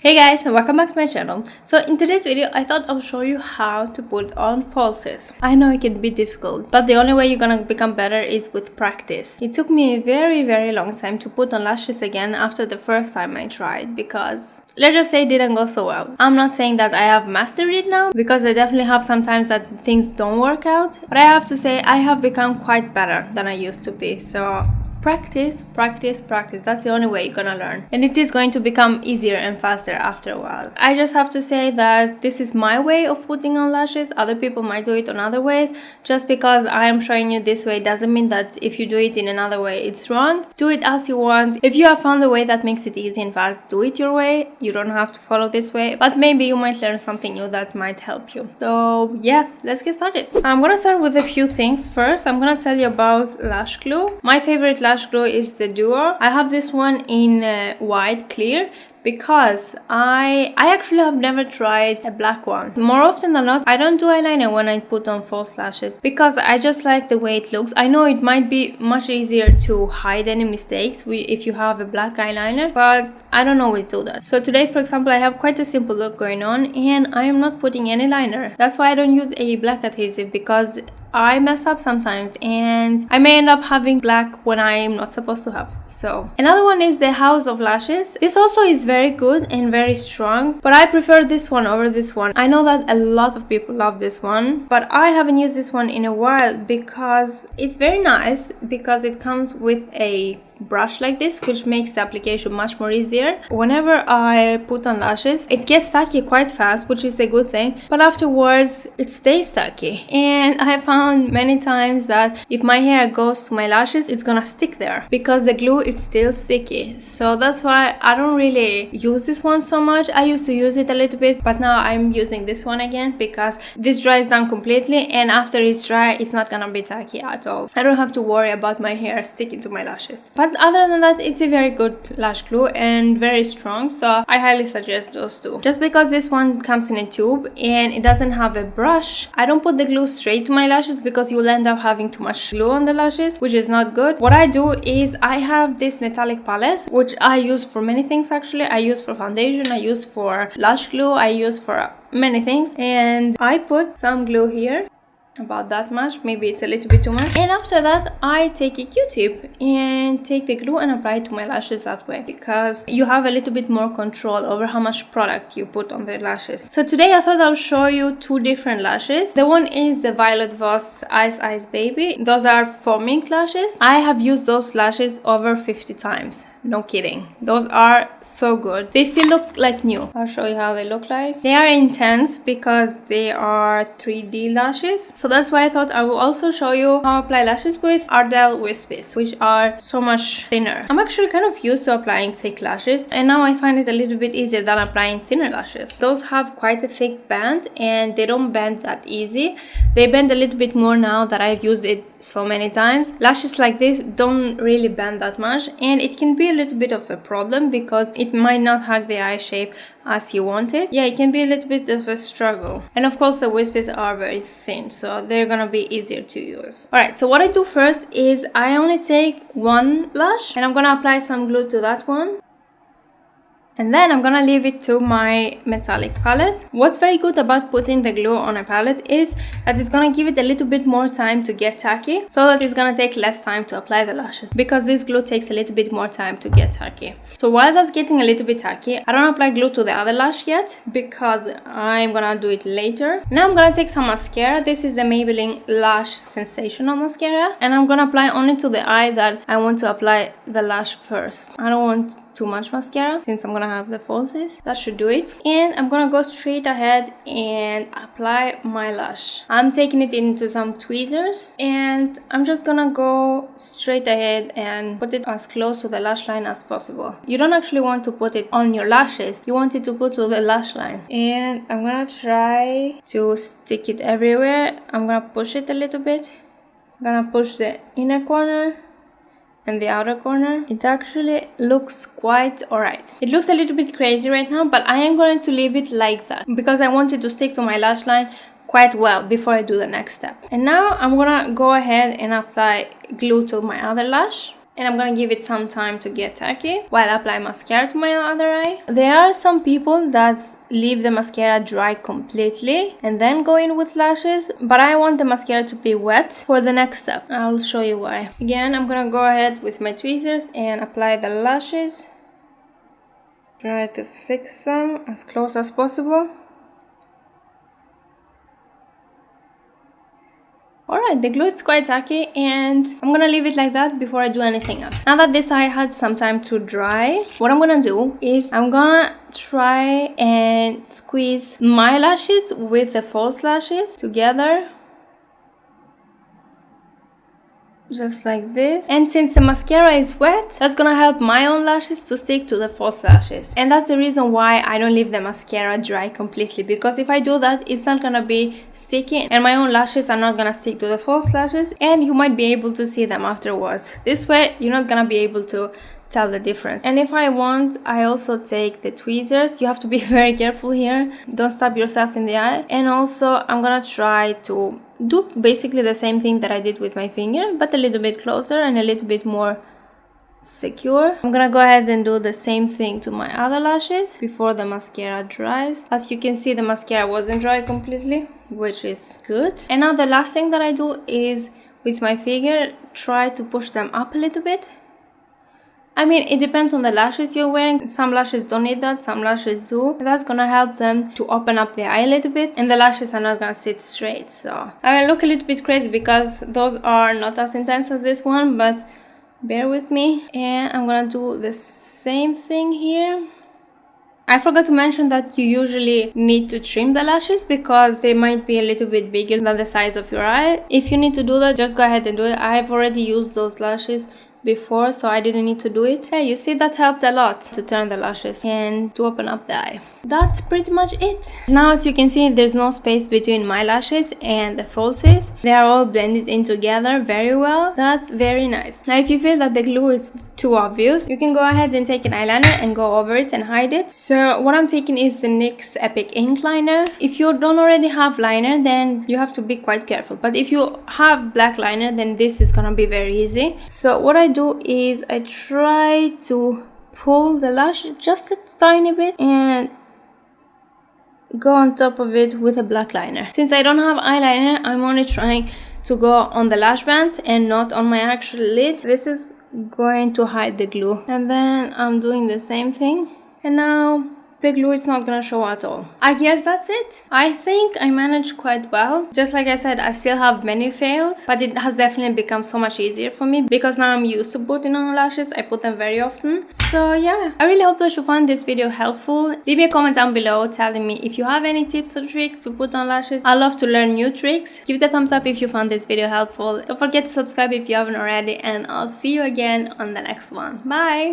Hey guys, and welcome back to my channel. So in today's video, I thought I'll show you how to put on falsies. I know it can be difficult, but the only way you're gonna become better is with practice. It took me a very long time to put on lashes again after the first time I tried because let's just say it didn't go so well. I'm not saying that I have mastered it now because I definitely have sometimes that things don't work out, but I have to say I have become quite better than I used to be. So practice. That's the only way you're gonna learn. And it is going to become easier and faster after a while. I just have to say that this is my way of putting on lashes. Other people might do it on other ways. Just because I am showing you this way doesn't mean that if you do it in another way, it's wrong. Do it as you want. If you have found a way that makes it easy and fast, do it your way. You don't have to follow this way, but maybe you might learn something new that might help you. So yeah, let's get started. I'm gonna start with a few things. First, I'm gonna tell you about lash glue. My favorite lash glue is the Duo. I have this one in white clear because I actually have never tried a black one. More often than not, I don't do eyeliner when I put on false lashes because I just like the way it looks. I know it might be much easier to hide any mistakes if you have a black eyeliner, but I don't always do that. So today, for example, I have quite a simple look going on and I am not putting any liner. That's why I don't use a black adhesive, because I mess up sometimes and I may end up having black when I am not supposed to have. So another one is the House of Lashes. This also is very good and very strong, but I prefer this one over this one. I know that a lot of people love this one, but I haven't used this one in a while because it's very nice because it comes with a brush like this, which makes the application much more easier. Whenever I put on lashes, it gets tacky quite fast, which is a good thing, but afterwards it stays tacky. And I found many times that if my hair goes to my lashes, it's gonna stick there because the glue is still sticky. So that's why I don't really use this one so much. I used to use it a little bit, but now I'm using this one again because this dries down completely, and after it's dry, it's not gonna be tacky at all. I don't have to worry about my hair sticking to my lashes. But other than that, it's a very good lash glue and very strong, so I highly suggest those two. Just because this one comes in a tube and it doesn't have a brush, I don't put the glue straight to my lashes because you will end up having too much glue on the lashes, which is not good. What I do is I have this metallic palette, which I use for many things actually. I use for foundation, I use for lash glue, I use for many things, and I put some glue here. About that much, maybe it's a little bit too much, and after that I take a Q-tip and take the glue and apply it to my lashes that way, because you have a little bit more control over how much product you put on the lashes. So today I thought I'll show you two different lashes. The one is the Violet Voss Ice Baby. Those are faux mink lashes. I have used those lashes over 50 times. No kidding. Those are so good. They still look like new. I'll show you how they look like. They are intense because they are 3D lashes. So that's why I thought I will also show you how to apply lashes with Ardell Wispies, which are so much thinner. I'm actually kind of used to applying thick lashes, and now I find it a little bit easier than applying thinner lashes. Those have quite a thick band and they don't bend that easy. They bend a little bit more now that I've used it so many times. Lashes like this don't really bend that much, and it can be a little bit of a problem because it might not hug the eye shape as you want it. Yeah, it can be a little bit of a struggle. And of course the wispies are very thin, so they're gonna be easier to use. Alright, so what I do first is I only take one lash and I'm gonna apply some glue to that one. And then I'm gonna leave it to my metallic palette. What's very good about putting the glue on a palette is that it's gonna give it a little bit more time to get tacky, so that it's gonna take less time to apply the lashes, because this glue takes a little bit more time to get tacky. So while that's getting a little bit tacky, I don't apply glue to the other lash yet because I'm gonna do it later. Now I'm gonna take some mascara. This is the Maybelline Lash Sensational Mascara, and I'm gonna apply only to the eye that I want to apply the lash first. I don't want too much mascara since I'm gonna have the falsies. That should do it. And I'm gonna go straight ahead and apply my lash. I'm taking it into some tweezers and I'm just gonna go straight ahead and put it as close to the lash line as possible. You don't actually want to put it on your lashes, you want it to put to the lash line. And I'm gonna try to stick it everywhere. I'm gonna push it a little bit. I'm gonna push the inner corner and the outer corner. It actually looks quite alright. It looks a little bit crazy right now, but I am going to leave it like that because I want it to stick to my lash line quite well before I do the next step. And now I'm gonna go ahead and apply glue to my other lash. And I'm gonna give it some time to get tacky while I apply mascara to my other eye. There are some people that leave the mascara dry completely and then go in with lashes, but I want the mascara to be wet for the next step. I'll show you why. Again, I'm gonna go ahead with my tweezers and apply the lashes. Try to fix them as close as possible. Alright, the glue is quite tacky and I'm gonna leave it like that before I do anything else. Now that this eye had some time to dry, what I'm gonna do is I'm gonna try and squeeze my lashes with the false lashes together. Just like this. And since the mascara is wet, that's gonna help my own lashes to stick to the false lashes. And that's the reason why I don't leave the mascara dry completely, because if I do that, it's not gonna be sticky and my own lashes are not gonna stick to the false lashes, and you might be able to see them afterwards. This way, you're not gonna be able to tell the difference. And if I want, I also take the tweezers. You have to be very careful here. Don't stab yourself in the eye. And also, I'm gonna try to do basically the same thing that I did with my finger, but a little bit closer and a little bit more secure. I'm gonna go ahead and do the same thing to my other lashes before the mascara dries. As you can see, the mascara wasn't dry completely, which is good. And now the last thing that I do is with my finger try to push them up a little bit. I mean, it depends on the lashes you're wearing. Some lashes don't need that, some lashes do. And that's gonna help them to open up the eye a little bit, and the lashes are not gonna sit straight. So I will look a little bit crazy because those are not as intense as this one, but bear with me. And I'm gonna do the same thing here. I forgot to mention that you usually need to trim the lashes because they might be a little bit bigger than the size of your eye. If you need to do that, just go ahead and do it. I've already used those lashes before, so I didn't need to do it. Yeah, you see, that helped a lot to turn the lashes and to open up the eye. That's pretty much it. Now, as you can see, there's no space between my lashes and the falsies. They are all blended in together very well. That's very nice. Now, if you feel that the glue is too obvious, you can go ahead and take an eyeliner and go over it and hide it. So what I'm taking is the NYX Epic Ink Liner. If you don't already have liner, then you have to be quite careful. But if you have black liner, then this is gonna be very easy. So what I do is I try to pull the lash just a tiny bit and go on top of it with a black liner. Since I don't have eyeliner, I'm only trying to go on the lash band and not on my actual lid. This is going to hide the glue. And then I'm doing the same thing. And now the glue is not gonna show at all. I guess that's it. I think I managed quite well. Just like I said, I still have many fails, but it has definitely become so much easier for me because now I'm used to putting on lashes. I put them very often. So yeah, I really hope that you found this video helpful. Leave me a comment down below telling me if you have any tips or tricks to put on lashes. I love to learn new tricks. Give it a thumbs up if you found this video helpful. Don't forget to subscribe if you haven't already, and I'll see you again on the next one. Bye!